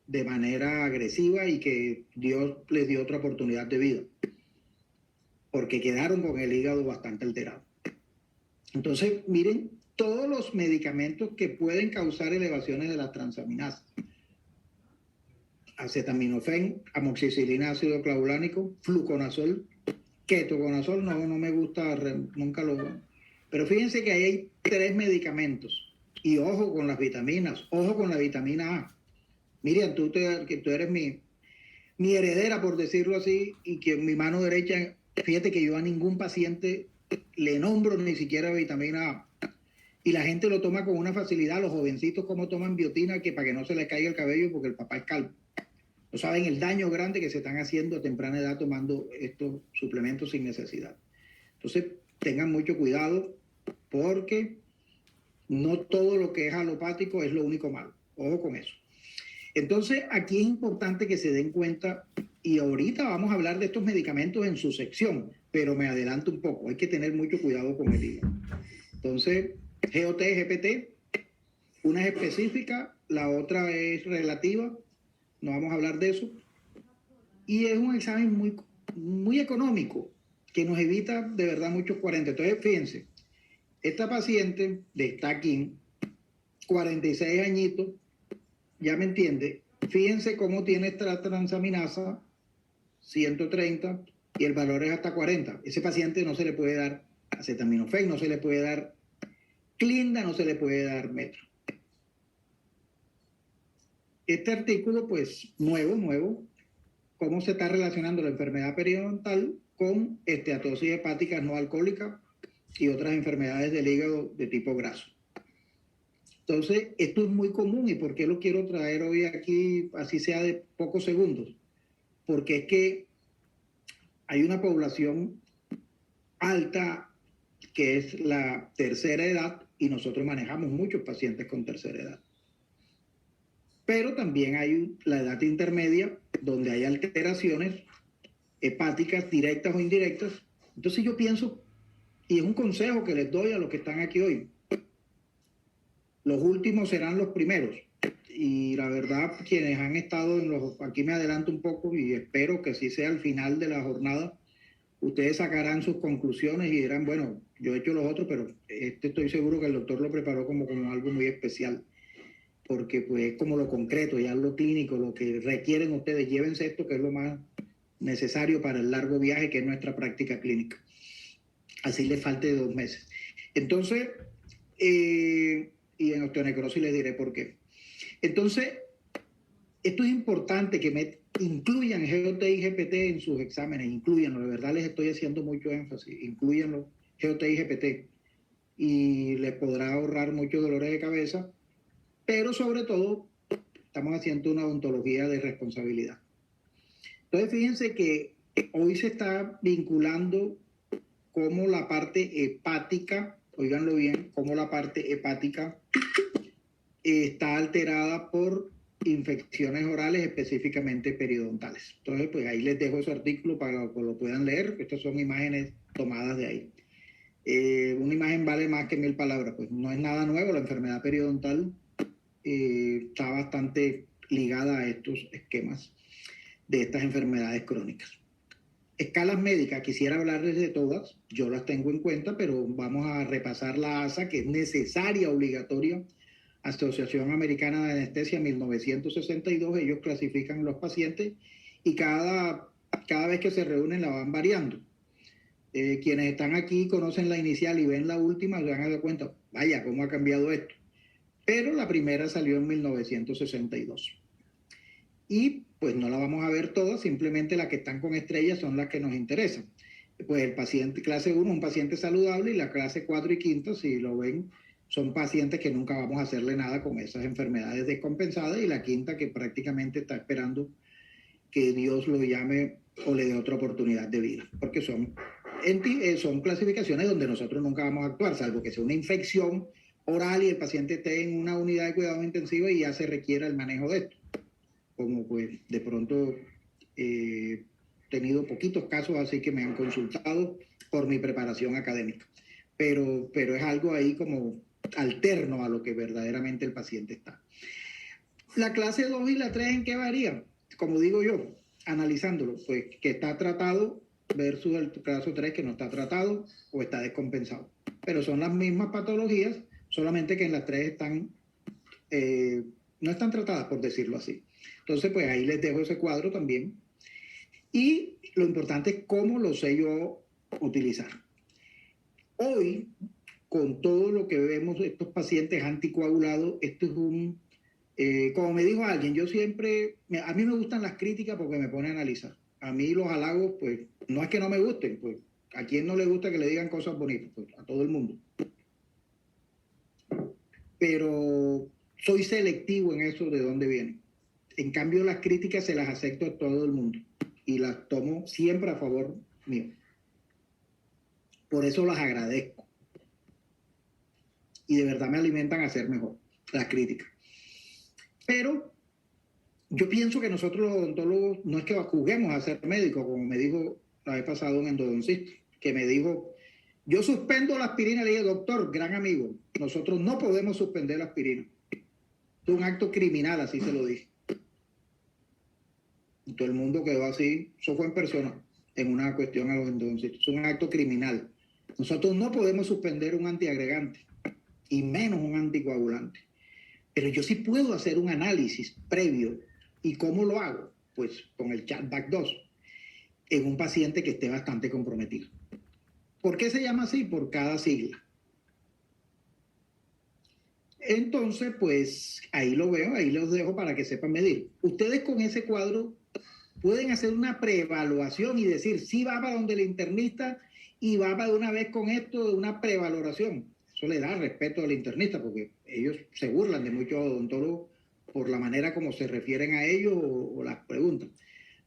de manera agresiva y que Dios les dio otra oportunidad de vida, porque quedaron con el hígado bastante alterado. Entonces, miren todos los medicamentos que pueden causar elevaciones de las transaminasas. Acetaminofén, amoxicilina, ácido clavulánico, fluconazol, ketoconazol, no me gusta, nunca lo... Pero fíjense que ahí hay 3 medicamentos. Y ojo con las vitaminas, ojo con la vitamina A. Miriam, que tú eres mi heredera, por decirlo así, y que en mi mano derecha, fíjate que yo a ningún paciente le nombro ni siquiera vitamina A. Y la gente lo toma con una facilidad, los jovencitos como toman biotina, que para que no se les caiga el cabello porque el papá es calvo. No saben el daño grande que se están haciendo a temprana edad tomando estos suplementos sin necesidad. Entonces, tengan mucho cuidado porque no todo lo que es alopático es lo único malo. Ojo con eso. Entonces, aquí es importante que se den cuenta Y ahorita vamos a hablar de estos medicamentos en su sección, pero me adelanto un poco, hay que tener mucho cuidado con el hígado. Entonces, GOT, GPT, una es específica, la otra es relativa, no vamos a hablar de eso. Y es un examen muy económico, que nos evita de verdad muchos 40. Entonces, fíjense, esta paciente está aquí, 46 añitos, ya me entiende, fíjense cómo tiene esta transaminasa, 130, y el valor es hasta 40. Ese paciente no se le puede dar acetaminofén, no se le puede dar clinda, no se le puede dar metro. Este artículo, pues, nuevo, cómo se está relacionando la enfermedad periodontal con esteatosis hepática no alcohólica y otras enfermedades del hígado de tipo graso. Entonces, esto es muy común. ¿Y por qué lo quiero traer hoy aquí, así sea de pocos segundos? Porque es que hay una población alta que es la tercera edad y nosotros manejamos muchos pacientes con tercera edad. Pero también hay la edad intermedia donde hay alteraciones hepáticas directas o indirectas. Entonces yo pienso, y es un consejo que les doy a los que están aquí hoy, los últimos serán los primeros. Y la verdad, quienes han estado aquí me adelanto un poco y espero que sí sea al final de la jornada, ustedes sacarán sus conclusiones y dirán, bueno, yo he hecho los otros, pero estoy seguro que el doctor lo preparó como algo muy especial, porque pues es como lo concreto, ya lo clínico, lo que requieren ustedes, llévense esto que es lo más necesario para el largo viaje que es nuestra práctica clínica. Así les falte 2 meses. Entonces, y en osteonecrosis les diré por qué. Entonces, esto es importante que incluyan GOT y GPT en sus exámenes, incluyanlo, de verdad les estoy haciendo mucho énfasis, incluyanlo GOT y GPT y les podrá ahorrar muchos dolores de cabeza, pero sobre todo estamos haciendo una odontología de responsabilidad. Entonces fíjense que hoy se está vinculando cómo la parte hepática, oíganlo bien, cómo la parte hepática está alterada por infecciones orales, específicamente periodontales. Entonces, pues ahí les dejo ese artículo para que lo puedan leer. Estas son imágenes tomadas de ahí. Una imagen vale más que 1000 palabras, pues no es nada nuevo. La enfermedad periodontal está bastante ligada a estos esquemas de estas enfermedades crónicas. Escalas médicas, quisiera hablarles de todas, yo las tengo en cuenta, pero vamos a repasar la ASA, que es necesaria, obligatoria, Asociación Americana de Anestesia 1962, ellos clasifican los pacientes y cada vez que se reúnen la van variando. Quienes están aquí conocen la inicial y ven la última, se van a dar cuenta, vaya, cómo ha cambiado esto. Pero la primera salió en 1962. Y pues no la vamos a ver todas, simplemente las que están con estrellas son las que nos interesan. Pues el paciente clase 1 es un paciente saludable y la clase 4 y 5, si lo ven, son pacientes que nunca vamos a hacerle nada con esas enfermedades descompensadas y la quinta que prácticamente está esperando que Dios lo llame o le dé otra oportunidad de vida, porque son clasificaciones donde nosotros nunca vamos a actuar, salvo que sea una infección oral y el paciente esté en una unidad de cuidados intensivos y ya se requiera el manejo de esto. Como pues de pronto he tenido poquitos casos así que me han consultado por mi preparación académica, pero es algo ahí como alterno a lo que verdaderamente el paciente está. La clase 2 y la 3, ¿en qué varían? Como digo yo, analizándolo, pues que está tratado versus el caso 3 que no está tratado o está descompensado. Pero son las mismas patologías, solamente que en las 3 están, no están tratadas, por decirlo así. Entonces, pues ahí les dejo ese cuadro también. Y lo importante es cómo lo sé yo utilizar. Hoy, con todo lo que vemos, estos pacientes anticoagulados, esto es como me dijo alguien, a mí me gustan las críticas porque me pone a analizar. A mí los halagos, pues, no es que no me gusten, pues, ¿a quién no le gusta que le digan cosas bonitas? Pues, a todo el mundo. Pero soy selectivo en eso de dónde vienen. En cambio, las críticas se las acepto a todo el mundo y las tomo siempre a favor mío. Por eso las agradezco. Y de verdad me alimentan a ser mejor, las críticas. Pero yo pienso que nosotros los odontólogos no es que juzguemos a ser médicos, como me dijo la vez pasada un endodoncista, que me dijo, yo suspendo la aspirina. Le dije, doctor, gran amigo, nosotros no podemos suspender la aspirina. Es un acto criminal, así se lo dije. Y todo el mundo quedó así, eso fue en persona, en una cuestión a los endodoncistas. Es un acto criminal. Nosotros no podemos suspender un antiagregante, y menos un anticoagulante. Pero yo sí puedo hacer un análisis previo. ¿Y cómo lo hago? Pues con el Chatback 2, en un paciente que esté bastante comprometido. ¿Por qué se llama así? Por cada sigla. Entonces, pues ahí lo veo, ahí los dejo para que sepan medir. Ustedes con ese cuadro pueden hacer una preevaluación y decir, sí va para donde el internista y va para de una vez con esto de una prevaloración. Eso le da respeto al internista porque ellos se burlan de muchos odontólogos por la manera como se refieren a ellos o las preguntas.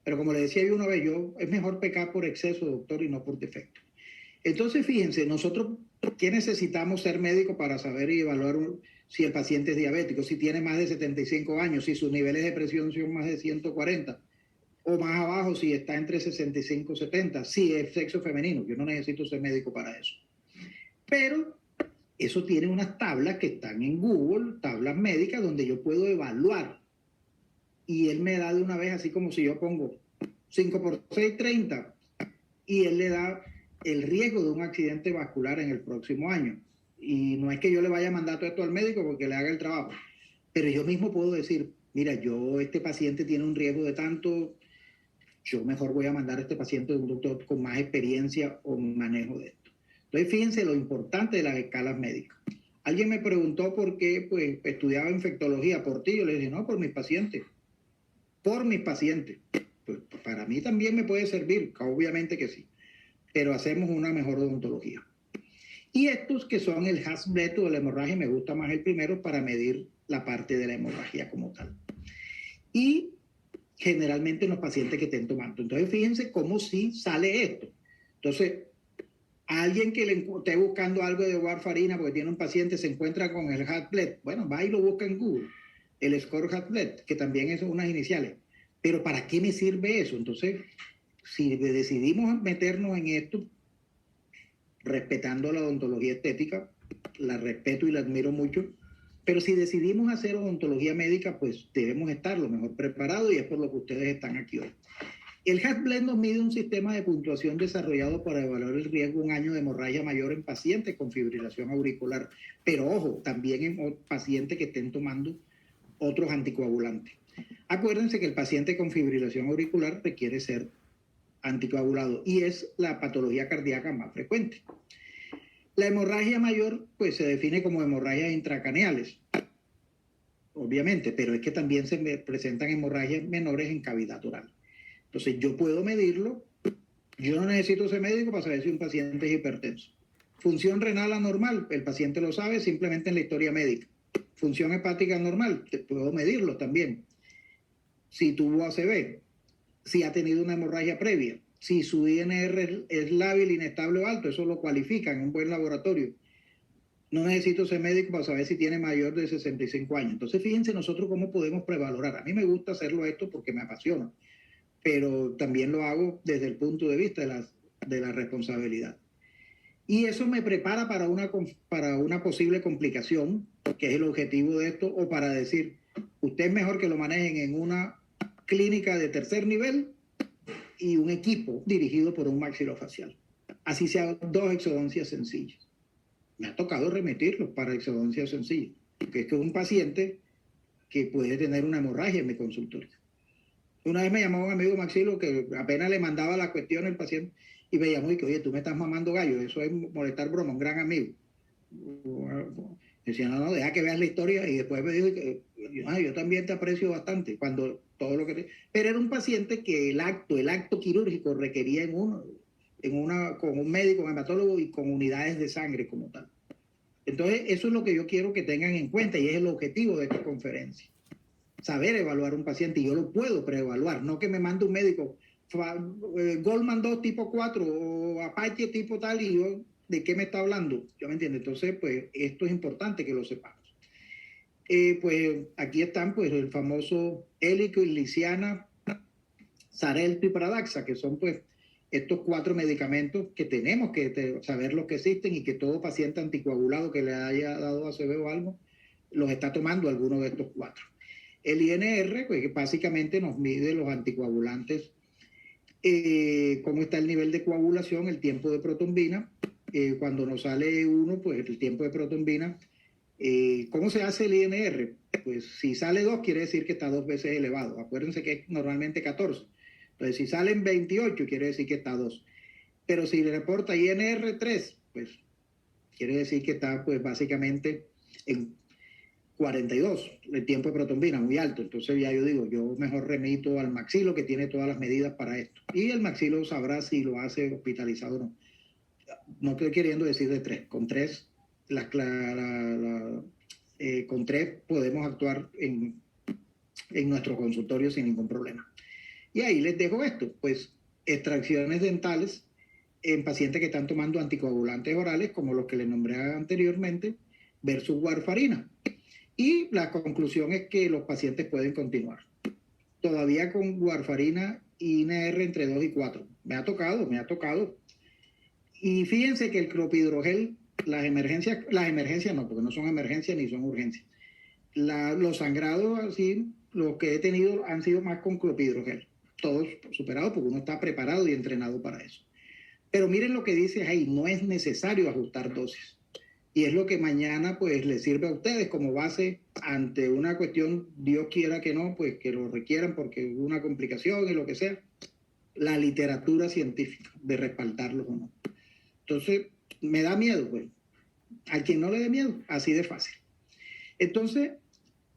Pero como le decía yo una vez, es mejor pecar por exceso, doctor, y no por defecto. Entonces, fíjense, nosotros, ¿qué necesitamos ser médicos para saber y evaluar si el paciente es diabético? Si tiene más de 75 años, si sus niveles de presión son más de 140, o más abajo si está entre 65 y 70, si es sexo femenino. Yo no necesito ser médico para eso. Pero eso tiene unas tablas que están en Google, tablas médicas, donde yo puedo evaluar. Y él me da de una vez, así como si yo pongo 5 por 6, 30, y él le da el riesgo de un accidente vascular en el próximo año. Y no es que yo le vaya a mandar todo esto al médico porque le haga el trabajo, pero yo mismo puedo decir, mira, este paciente tiene un riesgo de tanto, yo mejor voy a mandar a este paciente a un doctor con más experiencia o manejo de esto. Entonces, fíjense lo importante de las escalas médicas. Alguien me preguntó por qué pues, estudiaba infectología, por ti. Yo le dije, no, por mis pacientes. Por mis pacientes. Pues para mí también me puede servir, obviamente que sí, pero hacemos una mejor odontología. Y estos que son el Hasblet o la hemorragia, me gusta más el primero para medir la parte de la hemorragia como tal. Y generalmente en los pacientes que estén tomando. Entonces, fíjense cómo sí sale esto. Entonces, a alguien que le esté buscando algo de warfarina porque tiene un paciente, se encuentra con el Hasblet, bueno, va y lo busca en Google, el score Hasblet, que también es unas iniciales. Pero ¿para qué me sirve eso? Entonces, si decidimos meternos en esto, respetando la odontología estética, la respeto y la admiro mucho, pero si decidimos hacer odontología médica, pues debemos estar lo mejor preparados y es por lo que ustedes están aquí hoy. El Hasblet nos mide un sistema de puntuación desarrollado para evaluar el riesgo de un año de hemorragia mayor en pacientes con fibrilación auricular, pero ojo, también en pacientes que estén tomando otros anticoagulantes. Acuérdense que el paciente con fibrilación auricular requiere ser anticoagulado y es la patología cardíaca más frecuente. La hemorragia mayor pues se define como hemorragias intracaneales, obviamente, pero es que también se presentan hemorragias menores en cavidad oral. Entonces yo puedo medirlo, yo no necesito ser médico para saber si un paciente es hipertenso. Función renal anormal, el paciente lo sabe simplemente en la historia médica. Función hepática normal, puedo medirlo también. Si tuvo ACV, si ha tenido una hemorragia previa, si su INR es lábil, inestable o alto, eso lo cualifica en un buen laboratorio. No necesito ser médico para saber si tiene mayor de 65 años. Entonces, fíjense nosotros cómo podemos prevalorar. A mí me gusta hacerlo esto porque me apasiona, pero también lo hago desde el punto de vista de la responsabilidad. Y eso me prepara para una posible complicación, que es el objetivo de esto, o para decir, usted es mejor que lo manejen en una clínica de tercer nivel y un equipo dirigido por un maxilofacial. Así sean 2 exodoncias sencillas. Me ha tocado remitirlos para exodoncias sencillas, que es que un paciente que puede tener una hemorragia en mi consultorio. Una vez me llamó un amigo maxilo que apenas le mandaba la cuestión al paciente y me llamó y que, oye, tú me estás mamando gallo, eso es molestar broma, un gran amigo. Decía, no, deja que veas la historia y después me dijo que yo también te aprecio bastante cuando todo lo que te... Pero era un paciente que el acto quirúrgico requería con un médico, un hematólogo y con unidades de sangre como tal. Entonces, eso es lo que yo quiero que tengan en cuenta y es el objetivo de esta conferencia. Saber evaluar un paciente y yo lo puedo preevaluar, no que me mande un médico Goldman 2 tipo 4 o Apache tipo tal y yo, ¿de qué me está hablando? ¿Yo me entiendo? Entonces, pues esto es importante que lo sepamos. Pues aquí están pues el famoso Eliquis, Liciana, Xarelto y Pradaxa, que son pues estos 4 medicamentos que tenemos que saber los que existen y que todo paciente anticoagulado que le haya dado ACV o algo, los está tomando alguno de estos 4. El INR, pues básicamente nos mide los anticoagulantes, cómo está el nivel de coagulación, el tiempo de protombina. Cuando nos sale uno, pues el tiempo de protombina. ¿Cómo se hace el INR? Pues si sale 2, quiere decir que está 2 veces elevado. Acuérdense que es normalmente 14. Entonces, si salen 28, quiere decir que está 2. Pero si le reporta INR 3, pues quiere decir que está pues básicamente en 42, el tiempo de protombina, muy alto. Entonces ya yo digo, yo mejor remito al maxilo que tiene todas las medidas para esto. Y el maxilo sabrá si lo hace hospitalizado o no. No estoy queriendo decir de 3, con 3 con 3 podemos actuar en nuestro consultorio sin ningún problema. Y ahí les dejo esto, pues extracciones dentales en pacientes que están tomando anticoagulantes orales, como los que les nombré anteriormente, versus warfarina. Y la conclusión es que los pacientes pueden continuar. Todavía con warfarina y INR entre 2 y 4. Me ha tocado. Y fíjense que el clopidogrel, las emergencias no, porque no son emergencias ni son urgencias. Los sangrados así, los que he tenido han sido más con clopidogrel. Todos superados porque uno está preparado y entrenado para eso. Pero miren lo que dice ahí, no es necesario ajustar dosis. Y es lo que mañana pues les sirve a ustedes como base ante una cuestión, Dios quiera que no, pues que lo requieran porque hubo una complicación y lo que sea, la literatura científica de respaldarlos o no. Entonces, me da miedo, pues. A quien no le dé miedo, así de fácil. Entonces,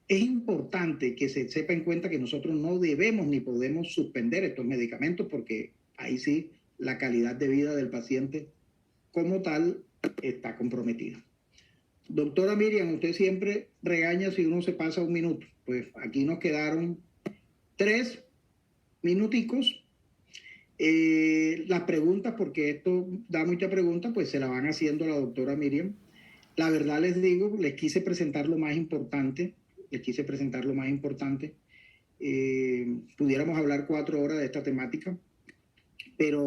es importante que se sepa en cuenta que nosotros no debemos ni podemos suspender estos medicamentos porque ahí sí la calidad de vida del paciente como tal está comprometida. Doctora Miriam, usted siempre regaña si uno se pasa un minuto. Pues aquí nos quedaron 3 minuticos. Las preguntas, porque esto da mucha pregunta, pues se la van haciendo la doctora Miriam. La verdad les digo, les quise presentar lo más importante. Pudiéramos hablar 4 horas de esta temática, pero